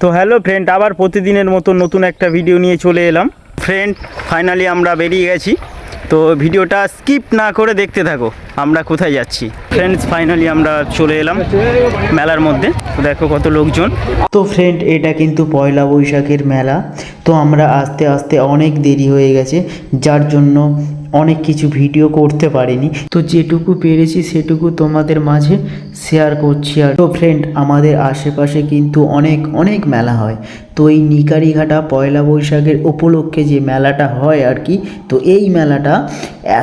তো hello friend, আবার প্রতিদিনের মতো নতুন একটা ভিডিও নিয়ে চলে এলাম। ফ্রেন্ড, ফাইনালি আমরা বেরিয়ে গেছি। তো ভিডিওটা স্কিপ না করে দেখতে থাকো আমরা কোথায় যাচ্ছি। ফ্রেন্ডস, ফাইনালি আমরা চলে এলাম মেলার মধ্যে। তো দেখো কত লোকজন। তো ফ্রেন্ড, এটা কিন্তু পয়লা বৈশাখের মেলা। তো আমরা আস্তে আস্তে অনেক দেরি হয়ে গেছে, যার জন্য অনেক কিছু ভিডিও করতে পারিনি। তো যেটুকু পেরেছি সেটুকু তোমাদের মাঝে শেয়ার করছি। আর তো ফ্রেন্ড, আমাদের আশেপাশে কিন্তু অনেক অনেক মেলা হয়। তো এই নিকারিঘাটা পয়লা বৈশাখের উপলক্ষে যে মেলাটা হয় আর কি, তো এই মেলাটা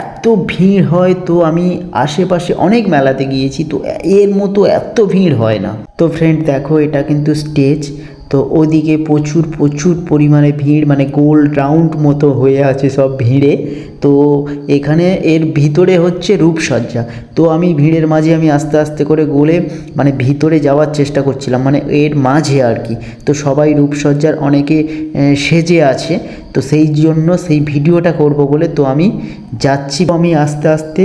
এত ভিড় হয়। তো আমি আশেপাশে অনেক মেলাতে গিয়েছি, তো এর মতো এত ভিড় হয় না। তো ফ্রেন্ড দেখো, এটা কিন্তু স্টেজ। তো ওদিকে প্রচুর প্রচুর পরিমাণে ভিড়, মানে গোল রাউন্ড মতো হয়ে আছে সব ভিড়ে। তো এখানে এর ভিতরে হচ্ছে রূপসজ্জা। তো আমি ভিড়ের মাঝে আমি আস্তে আস্তে করে গোলে মানে ভিতরে যাওয়ার চেষ্টা করছিলাম, মানে এর মাঝে আর কি। তো সবাই রূপসজ্জার অনেকে সেজে আছে, তো সেই জন্য সেই ভিডিওটা করব বলে তো আমি যাচ্ছি। আমি আস্তে আস্তে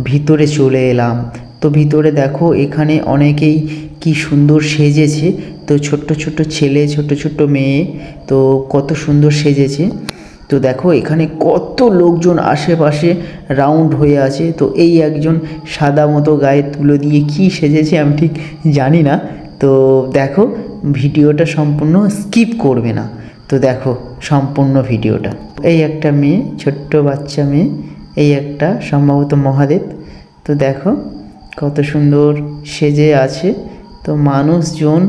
ভিতরে চলে এলাম। তো ভিতরে দেখো, এখানে অনেকেই কি সুন্দর সেজেছে। তো ছোট্ট ছোট্ট ছেলে, ছোট্ট ছোট্ট মেয়ে, তো কত সুন্দর সেজেছে। তো দেখো এখানে কত লোকজন আশেপাশে রাউন্ড হয়ে আছে। তো এই একজন সাদা মতো গায়ে তুলো দিয়ে কি সেজেছে আমি ঠিক জানি না। তো দেখো, ভিডিওটা সম্পূর্ণ স্কিপ করবে না। তো দেখো সম্পূর্ণ ভিডিওটা। এই একটা মেয়ে, ছোট্ট বাচ্চা মেয়ে, এই একটা সম্ভবত মহাদেব। তো দেখো কত সুন্দর সেজে আছে। তো মানুষজন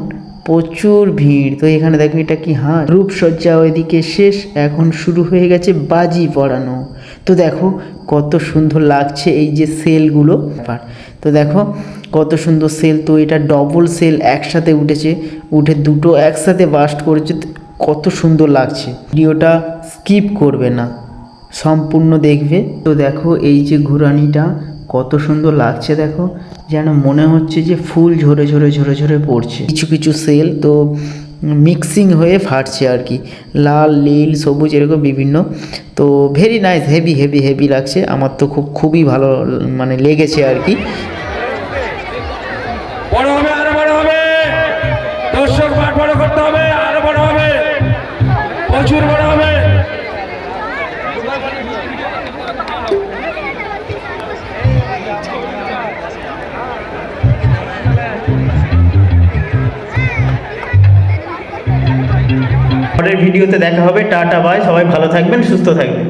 প্রচুর ভিড়। তো এখানে দেখো, এটা কি হাত রূপসজ্জা ওইদিকে শেষ, এখন শুরু হয়ে গেছে বাজি পড়ানো। তো দেখো কত সুন্দর লাগছে এই যে সেলগুলো। তো দেখো কত সুন্দর সেল। তো এটা ডবল সেল একসাথে উঠেছে, উঠে দুটো একসাথে বাস্ট করেছে। কত সুন্দর লাগছে। ভিডিওটা স্কিপ করবে না, সম্পূর্ণ দেখবে। তো দেখো এই যে ঘুরানিটা কত সুন্দর লাগছে। দেখো যেন মনে হচ্ছে যে ফুল ঝরে ঝরে ঝরে ঝরে পড়ছে। কিছু কিছু সেল তো মিক্সিং হয়ে ফাটছে আর কি, লাল নীল সবুজ এরকম বিভিন্ন। তো very nice, heavy heavy heavy লাগছে। আমার তো খুবই ভালো মানে লেগেছে আর কি। বড় হবে, আরো বড় হবে, দর্শক মাঠ বড় করতে হবে, আরো বড় হবে, প্রচুর বড় হবে। পরের ভিডিওতে দেখা হবে। টাটা বাই, সবাই ভালো থাকবেন, সুস্থ থাকবেন।